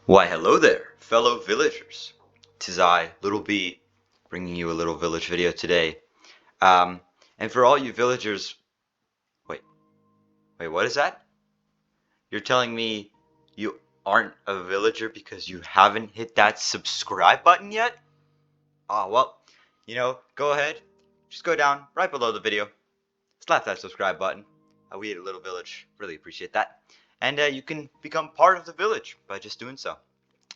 Why, hello there, fellow villagers. 'Tis I, Little B, bringing you a little village video today. Um, and for all you villagers, wait, what is that? You're telling me you aren't a villager because you haven't hit that subscribe button yet? Well, go ahead, just go down right below the video, slap that subscribe button. We at a little village really appreciate that. And you can become part of the village by just doing so.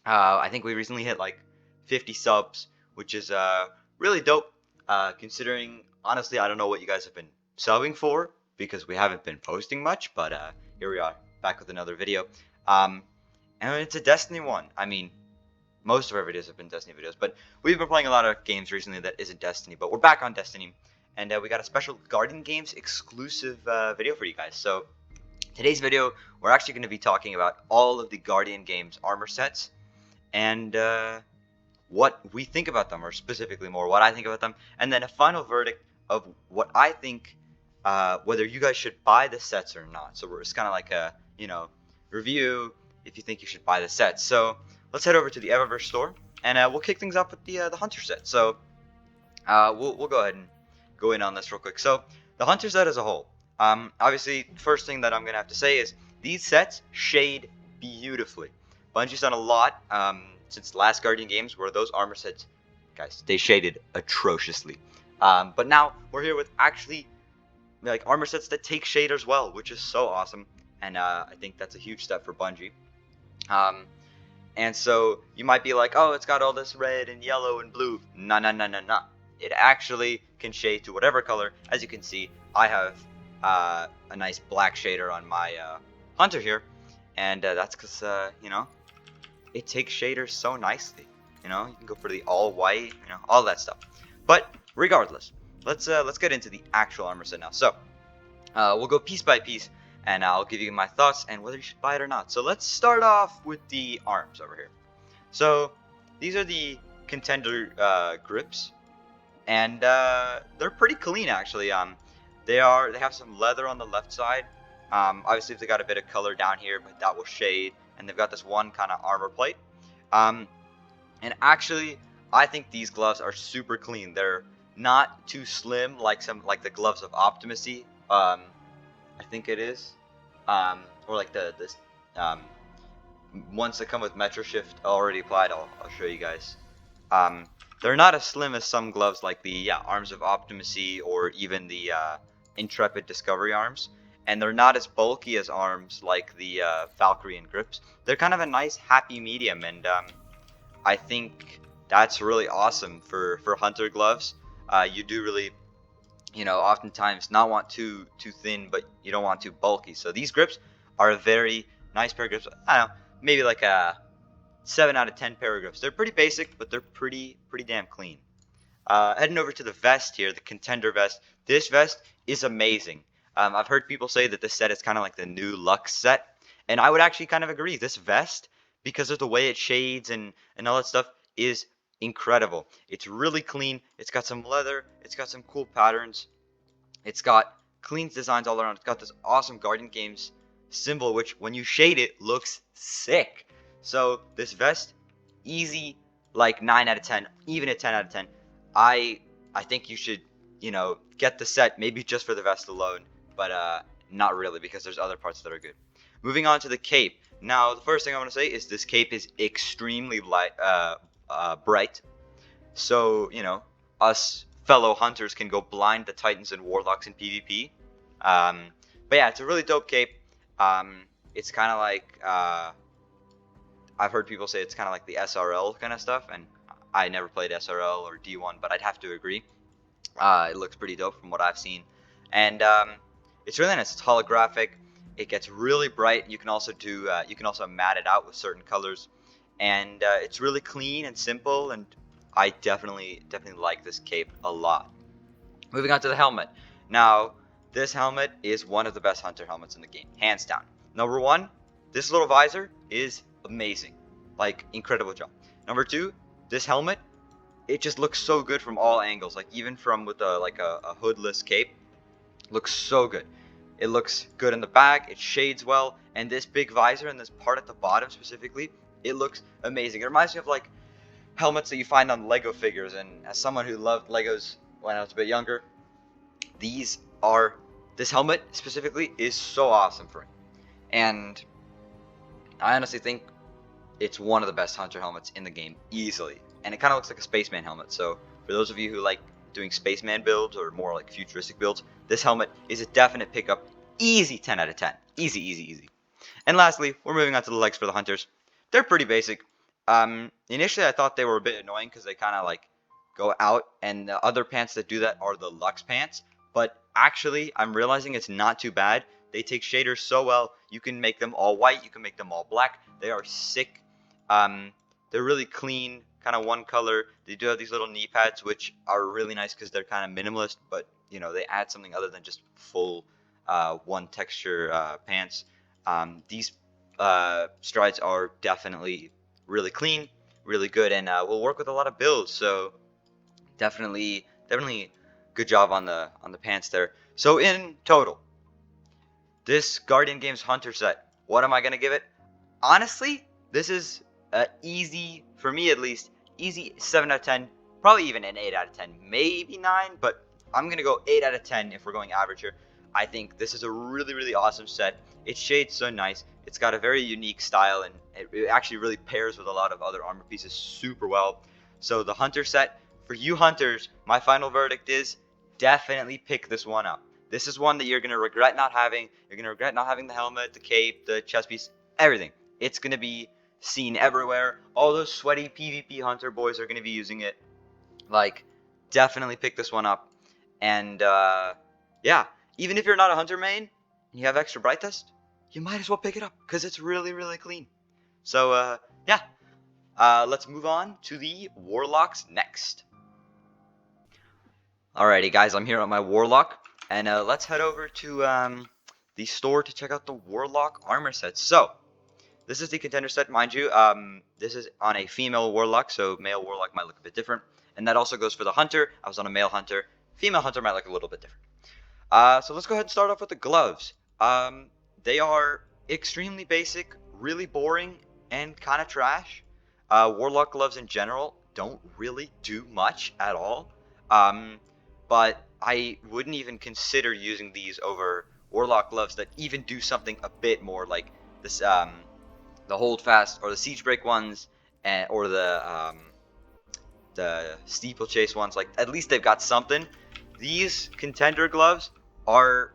I think we recently hit like 50 subs, which is really dope. Considering, honestly, I don't know what you guys have been subbing for because we haven't been posting much, but here we are back with another video. And it's a Destiny one. I mean, most of our videos have been Destiny videos, but we've been playing a lot of games recently that isn't Destiny. But we're back on Destiny, and we got a special Guardian Games exclusive video for you guys. So today's video, we're actually going to be talking about all of the Guardian Games armor sets and what we think about them, or specifically more what I think about them, and then a final verdict of what I think, whether you guys should buy the sets or not. So it's kind of like a review if you think you should buy the sets. So let's head over to the Eververse store, and we'll kick things off with the Hunter set. So we'll go ahead and go in on this real quick. So the Hunter set as a whole, obviously, first thing that I'm gonna have to say is these sets shade beautifully. Bungie's done a lot since last Guardian Games where those armor sets, guys, they shaded atrociously. But now we're here with actually like armor sets that take shaders well, which is so awesome. And I think that's a huge step for Bungie. And so you might be like, oh, it's got all this red and yellow and blue. No. It actually can shade to whatever color. As you can see, I have a nice black shader on my Hunter here. And that's because, it takes shaders so nicely. You can go for the all white, all that stuff. But regardless, let's get into the actual armor set now. So we'll go piece by piece, and I'll give you my thoughts and whether you should buy it or not. So let's start off with the arms over here. So these are the contender grips, and they're pretty clean actually. They have some leather on the left side. Obviously they got a bit of color down here, but that will shade. And they've got this one kind of armor plate. And actually, I think these gloves are super clean. They're not too slim like the gloves of Optimacy. I think it is. Or like the ones that come with Metro Shift already applied. I'll show you guys. They're not as slim as some gloves like the Arms of Optimacy or even the Intrepid Discovery arms. And they're not as bulky as arms like the Valkyrie and grips. They're kind of a nice happy medium, and I think that's really awesome for Hunter gloves. You do really, oftentimes not want too thin, but you don't want too bulky. So these grips are a very nice pair of grips. I don't know, maybe like a 7 out of 10 pair of grips. They're pretty basic, but they're pretty damn clean. Heading over to the vest here, the Contender vest. This vest is amazing. I've heard people say that this set is kind of like the new Lux set, and I would actually kind of agree. This vest, because of the way it shades and all that stuff, is incredible. It's really clean. It's got some leather. It's got some cool patterns. It's got clean designs all around. It's got this awesome Guardian Games symbol, which when you shade it, looks sick. So this vest, easy, like 9 out of 10, even a 10 out of 10. I think you should, get the set, maybe just for the vest alone. But not really, because there's other parts that are good. Moving on to the cape. Now, the first thing I want to say is this cape is extremely bright. So, us fellow hunters can go blind the Titans and Warlocks in PvP. But yeah, it's a really dope cape. It's kind of like, I've heard people say it's kind of like the SRL kind of stuff. And I never played SRL or D1, but I'd have to agree. It looks pretty dope from what I've seen. And it's really nice. It's holographic. It gets really bright. You can also matte it out with certain colors, and it's really clean and simple. And I definitely like this cape a lot. Moving on to the helmet. Now, this helmet is one of the best Hunter helmets in the game, hands down. Number one, this little visor is amazing, like incredible job. Number two, this helmet, it just looks so good from all angles, like even from with a hoodless cape. Looks so good. It looks good in the back, it shades well, and this big visor and this part at the bottom specifically, It looks amazing. It reminds me of like helmets that you find on Lego figures, and as someone who loved Legos when I was a bit younger, these are this helmet specifically is so awesome for me. And I honestly think it's one of the best hunter helmets in the game, easily. And it kind of looks like a spaceman helmet. So for those of you who like doing spaceman builds or more like futuristic builds, this helmet is a definite pickup. Easy 10 out of 10. Easy, easy, easy. And lastly, we're moving on to the legs for the hunters. They're pretty basic. Initially I thought they were a bit annoying because they kind of like go out, and the other pants that do that are the Lux pants. But actually, I'm realizing it's not too bad. They take shaders so well. You can make them all white. You can make them all black. They are sick. They're really clean, kind of one color. They do have these little knee pads, which are really nice because they're kind of minimalist, but you know they add something other than just full one texture pants. These strides are definitely really clean, really good, and will work with a lot of builds. So definitely good job on the pants there. So in total, this Guardian Games Hunter set, what am I gonna give it? Honestly, this is easy, for me at least, easy 7 out of 10, probably even an 8 out of 10, maybe 9, but I'm going to go 8 out of 10 if we're going average here. I think this is a really, really awesome set. It shades so nice. It's got a very unique style, and it actually really pairs with a lot of other armor pieces super well. So the Hunter set, for you hunters, my final verdict is definitely pick this one up. This is one that you're going to regret not having. You're going to regret not having the helmet, the cape, the chest piece, everything. It's going to be seen everywhere. All those sweaty PvP hunter boys are going to be using it. Like, definitely pick this one up. And, yeah, even if you're not a hunter main and you have extra bright test, you might as well pick it up because it's really, really clean. So, yeah, let's move on to the Warlocks next. Alrighty, guys, I'm here on my Warlock, and let's head over to the store to check out the Warlock armor sets. So, this is the contender set, mind you. This is on a female Warlock, so male Warlock might look a bit different. And that also goes for the Hunter. I was on a male Hunter. Female Hunter might look a little bit different. So let's go ahead and start off with the gloves. They are extremely basic, really boring, and kind of trash. Warlock gloves in general don't really do much at all. But I wouldn't even consider using these over Warlock gloves that even do something a bit more, like this, the hold fast or the siege break ones, or the steeplechase ones. Like, at least they've got something. These contender gloves are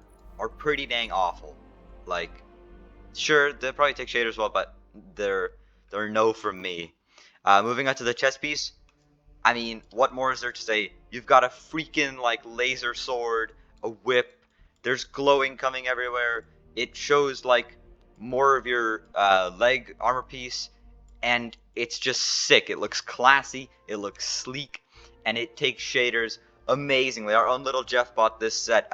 pretty dang awful. Like, sure, they'll probably take shaders well, but they're no from me. Moving on to the chest piece. I mean, what more is there to say? You've got a freaking, like, laser sword, a whip. There's glowing coming everywhere. It shows, like, more of your leg armor piece, and it's just sick. It looks classy, it looks sleek, and it takes shaders amazingly. Our own little Jeff bought this set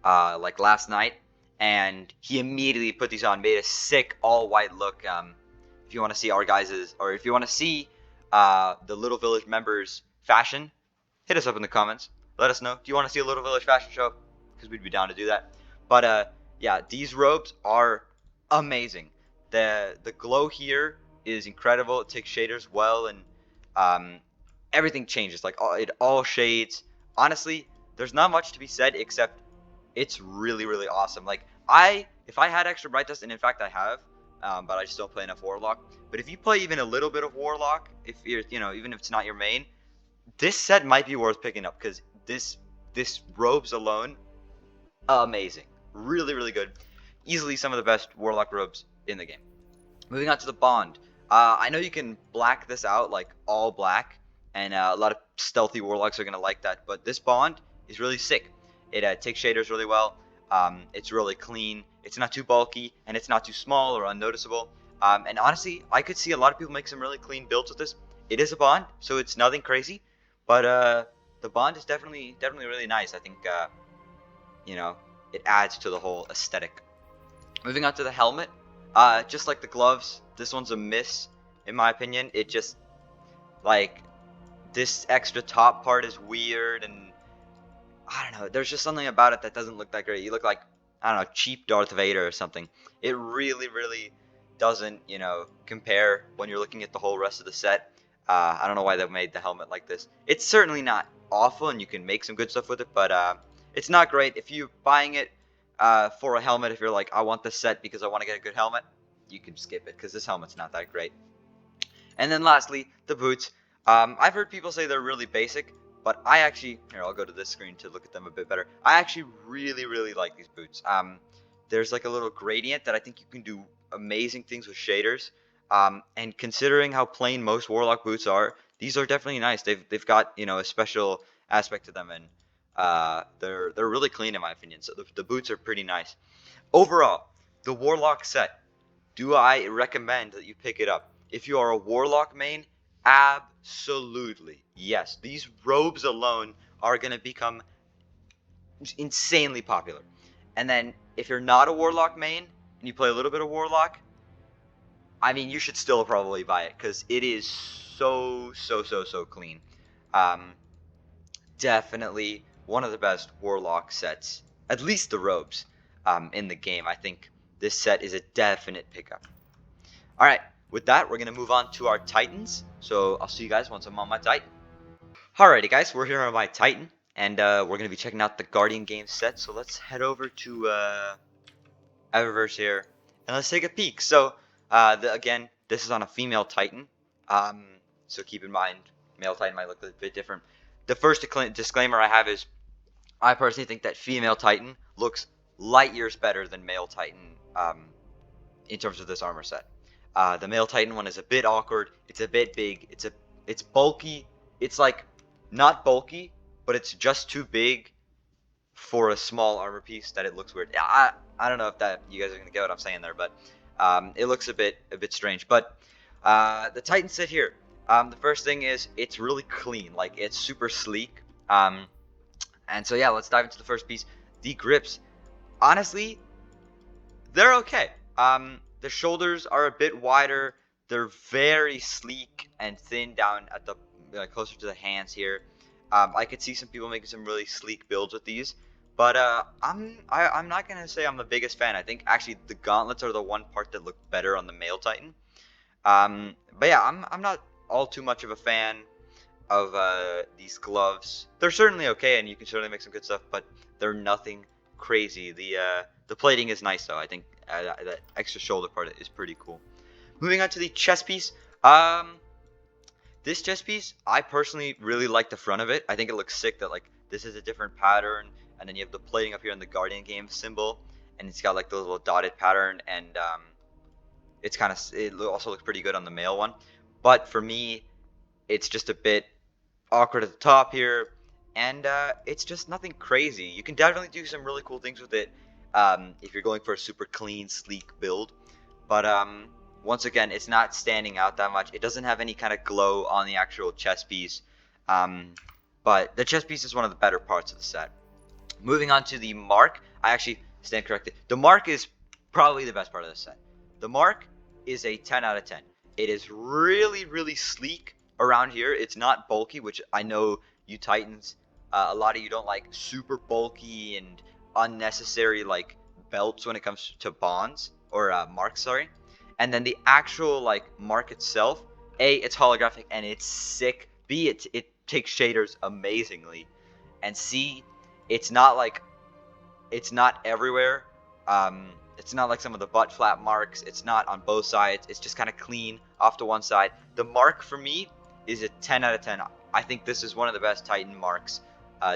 like last night, and he immediately put these on, made a sick all white look. If you want to see our guys's, or if you want to see the Little Village members fashion, hit us up in the comments. Let us know. Do you want to see a Little Village fashion show? Because we'd be down to do that. But yeah, these robes are amazing. The glow here is incredible. It takes shaders well, and everything changes. Like, it all shades. Honestly, there's not much to be said except it's really, really awesome. Like, if I had extra bright dust, and in fact I have, but I just don't play enough Warlock. But if you play even a little bit of Warlock, if you're, even if it's not your main, this set might be worth picking up, because this robes alone, amazing, really, really good, easily some of the best Warlock robes in the game. Moving on to the Bond. I know you can black this out, like all black, and a lot of stealthy Warlocks are gonna like that. But this Bond is really sick. It takes shaders really well. It's really clean. It's not too bulky, and it's not too small or unnoticeable. And honestly, I could see a lot of people make some really clean builds with this. It is a Bond, so it's nothing crazy, but the Bond is definitely really nice. I think it adds to the whole aesthetic. Moving on to the helmet, just like the gloves, this one's a miss in my opinion. It just, like, this extra top part is weird, and I don't know, there's just something about it that doesn't look that great. You look like, I don't know, cheap Darth Vader or something. It really doesn't, you know, compare when you're looking at the whole rest of the set. I don't know why they made the helmet like this. It's certainly not awful, and you can make some good stuff with it, but it's not great. If you're buying it for a helmet, if you're like, I want this set because I want to get a good helmet, you can skip it because this helmet's not that great. And then lastly, the boots. I've heard people say they're really basic, but I actually, here, I'll go to this screen to look at them a bit better. I actually really, really like these boots. There's like a little gradient that I think you can do amazing things with shaders. And considering how plain most Warlock boots are, these are definitely nice. They've got, you know, a special aspect to them, and they're really clean in my opinion. So the boots are pretty nice. Overall, the Warlock set. Do I recommend that you pick it up? If you are a Warlock main, absolutely. Yes, these robes alone are going to become insanely popular. And then if you're not a Warlock main and you play a little bit of Warlock, I mean, you should still probably buy it because it is so clean. Um, Definitely one of the best Warlock sets, at least the robes, in the game. I think this set is a definite pickup. All right, with that, we're going to move on to our Titans. So I'll see you guys once I'm on my Titan. Alrighty, guys, we're here on my Titan, and we're going to be checking out the Guardian game set. So let's head over to Eververse here, and let's take a peek. So, again, this is on a female Titan. So keep in mind, male Titan might look a bit different. The first disclaimer I have is I personally think that female Titan looks light years better than male Titan in terms of this armor set. The male Titan one is a bit awkward. It's a bit big. It's bulky. It's like not bulky, but it's just too big for a small armor piece that it looks weird. I don't know if that you guys are gonna get what I'm saying there, but it looks a bit strange. But the Titan set here, the first thing is it's really clean, like it's super sleek. And so yeah, let's dive into the first piece. The grips, honestly, they're okay. The shoulders are a bit wider. They're very sleek and thin down at the closer to the hands here. I could see some people making some really sleek builds with these, but I'm not gonna say I'm the biggest fan. I think actually the gauntlets are the one part that look better on the male Titan. But yeah, I'm not all too much of a fan of these gloves. They're certainly okay, and you can certainly make some good stuff, but they're nothing crazy. The plating is nice though. I think that extra shoulder part is pretty cool. Moving on to the chest piece. This chest piece, I personally really like the front of it. I think it looks sick that like this is a different pattern, and then you have the plating up here in the Guardian game symbol, and it's got like the little dotted pattern, and it's kind of it also looks pretty good on the male one. But for me, it's just a bit awkward at the top here, and it's just nothing crazy. You can definitely do some really cool things with it if you're going for a super clean, sleek build. But once again, it's not standing out that much. It doesn't have any kind of glow on the actual chest piece. But the chest piece is one of the better parts of the set. Moving on to the mark, I actually stand corrected. The mark is probably the best part of the set. The mark is a 10 out of 10. It is really sleek around here. It's not bulky, which I know you Titans, a lot of you don't like super bulky and unnecessary like belts when it comes to bonds or marks, sorry. And then the actual like mark itself, A, it's holographic and it's sick. B, it takes shaders amazingly. And C, it's not like it's not everywhere. It's not like some of the butt flap marks. It's not on both sides. It's just kind of clean off to one side. The mark for me is a 10 out of 10. I think this is one of the best Titan marks,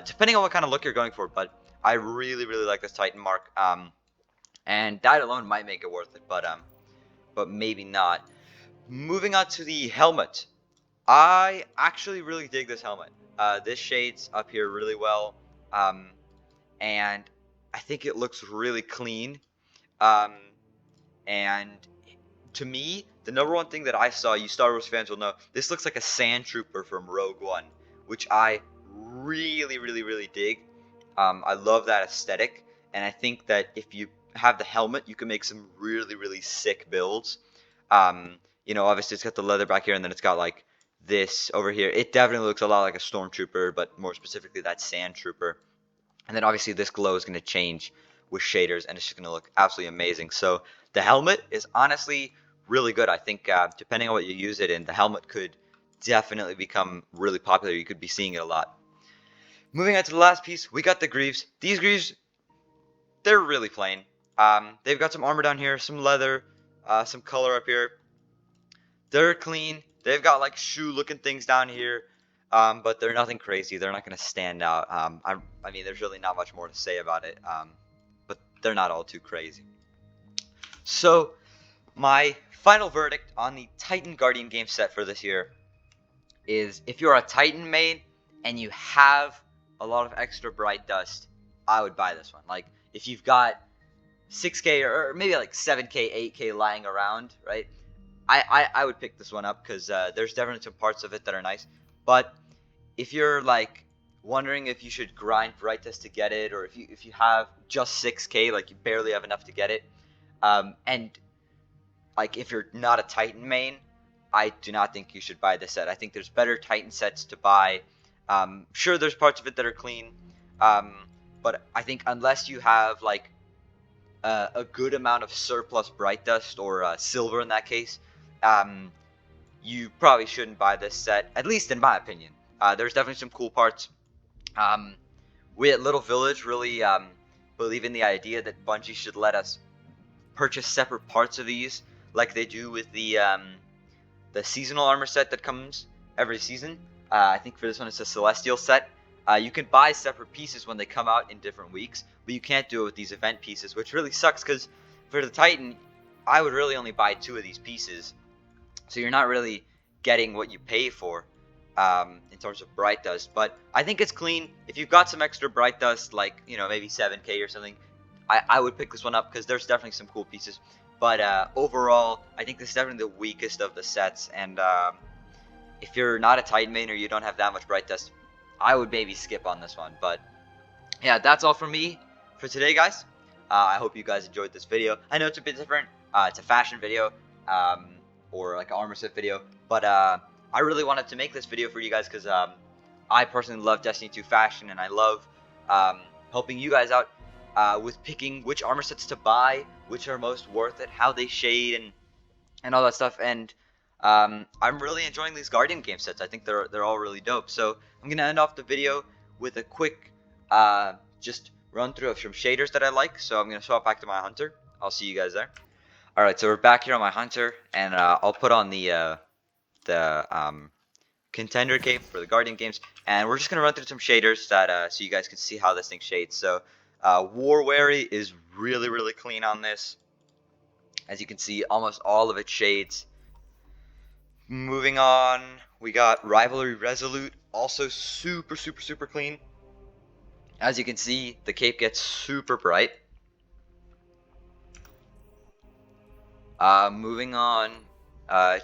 depending on what kind of look you're going for. But I really like this Titan mark, and that alone might make it worth it. But maybe not. Moving on to the helmet. I actually really dig this helmet. This shades up here really well, and I think it looks really clean. And to me, the number one thing that I saw, you Star Wars fans will know, this looks like a sand trooper from Rogue One, which I really dig. I love that aesthetic, and I think that if you have the helmet, you can make some really sick builds. You know, obviously it's got the leather back here, and then it's got like this over here. It definitely looks a lot like a stormtrooper, but more specifically that sand trooper. And then obviously this glow is going to change with shaders, and it's just going to look absolutely amazing. So the helmet is honestly really good. I think depending on what you use it in, the helmet could definitely become really popular. You could be seeing it a lot. Moving on to the last piece, we got the greaves. These greaves, they're really plain. They've got some armor down here, some leather, some color up here. They're clean. They've got like shoe looking things down here, but they're nothing crazy. They're not going to stand out. I mean, there's really not much more to say about it, but they're not all too crazy. So, my final verdict on the Titan Guardian game set for this year is if you're a Titan main and you have a lot of extra bright dust, I would buy this one. Like, if you've got 6k or maybe like 7k, 8k lying around, right? I would pick this one up because there's definitely some parts of it that are nice. But if you're like wondering if you should grind bright dust to get it, or if you have just 6k, like you barely have enough to get it, and like if you're not a Titan main, I do not think you should buy this set. I think there's better Titan sets to buy. Sure, there's parts of it that are clean, but I think unless you have like a good amount of surplus bright dust or silver in that case, you probably shouldn't buy this set, at least in my opinion. There's definitely some cool parts. We at Little Village really believe in the idea that Bungie should let us purchase separate parts of these, like they do with the seasonal armor set that comes every season. I think for this one it's a Celestial set. You can buy separate pieces when they come out in different weeks, but you can't do it with these event pieces, which really sucks because for the Titan, I would really only buy 2 of these pieces. So you're not really getting what you pay for in terms of bright dust. But I think it's clean. If you've got some extra bright dust, like, you know, maybe 7k or something, I would pick this one up because there's definitely some cool pieces. But overall, I think this is definitely the weakest of the sets. And if you're not a Titan main or you don't have that much bright dust, I would maybe skip on this one. But yeah, that's all from me for today, guys. I hope you guys enjoyed this video. I know it's a bit different. It's a fashion video. Or like an armor set video, but I really wanted to make this video for you guys because I personally love Destiny 2 fashion, and I love helping you guys out with picking which armor sets to buy, which are most worth it, how they shade, and all that stuff. And I'm really enjoying these Guardian game sets. I think they're all really dope. So I'm gonna end off the video with a quick just run through of some shaders that I like. So I'm gonna swap back to my Hunter. I'll see you guys there. Alright, so we're back here on my Hunter, and I'll put on the Contender cape for the Guardian games, and we're just going to run through some shaders that so you guys can see how this thing shades. So War Weary is really, really clean on this. As you can see, almost all of it shades. Moving on, we got Rivalry Resolute, also super, super, super clean. As you can see, the cape gets super bright. Moving on,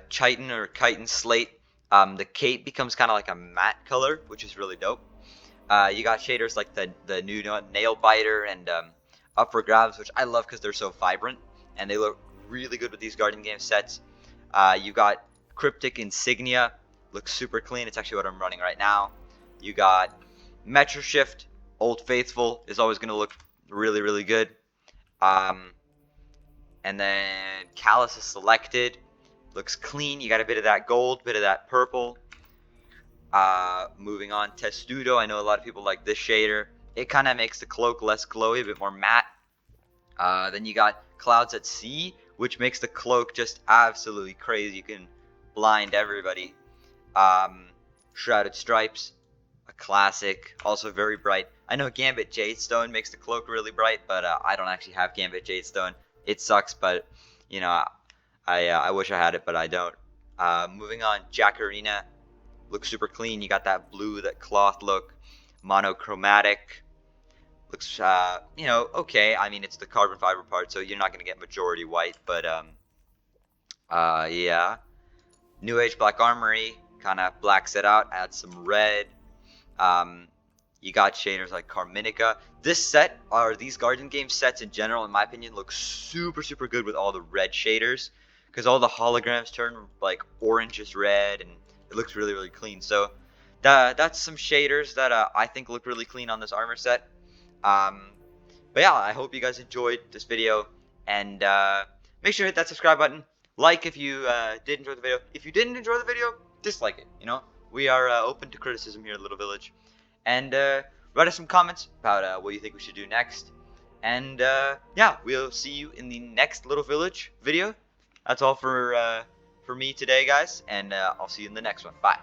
Chitin or Chitin Slate, the cape becomes kind of like a matte color, which is really dope. You got shaders like the new Nail Biter and Up for Grabs, which I love because they're so vibrant, and they look really good with these Guardian game sets. You got Cryptic Insignia, looks super clean. It's actually what I'm running right now. You got Metro Shift, Old Faithful is always going to look really, really good. And then Callus is selected. Looks clean. You got a bit of that gold, bit of that purple. Moving on, Testudo. I know a lot of people like this shader. It kind of makes the cloak less glowy, a bit more matte. Then you got Clouds at Sea, which makes the cloak just absolutely crazy. You can blind everybody. Shrouded Stripes, a classic. Also very bright. I know Gambit Jadestone makes the cloak really bright, but I don't actually have Gambit Jadestone. It sucks, but, you know, I wish I had it, but I don't. Moving on, Jacarina. Looks super clean. You got that blue, that cloth look. Monochromatic. Looks, you know, okay. I mean, it's the carbon fiber part, so you're not going to get majority white, but, yeah. New Age Black Armory. Kind of blacks it out. Adds some red. You got shaders like Carminica. This set, or these Guardian game sets in general, in my opinion, look super, super good with all the red shaders. Because all the holograms turn like orange is red, and it looks really, really clean. So that's some shaders that I think look really clean on this armor set. But yeah, I hope you guys enjoyed this video. And make sure to hit that subscribe button. Like if you did enjoy the video. If you didn't enjoy the video, dislike it. You know, we are open to criticism here at Little Village. And write us some comments about what you think we should do next. And yeah, we'll see you in the next Little Village video. That's all for me today, guys. And I'll see you in the next one. Bye.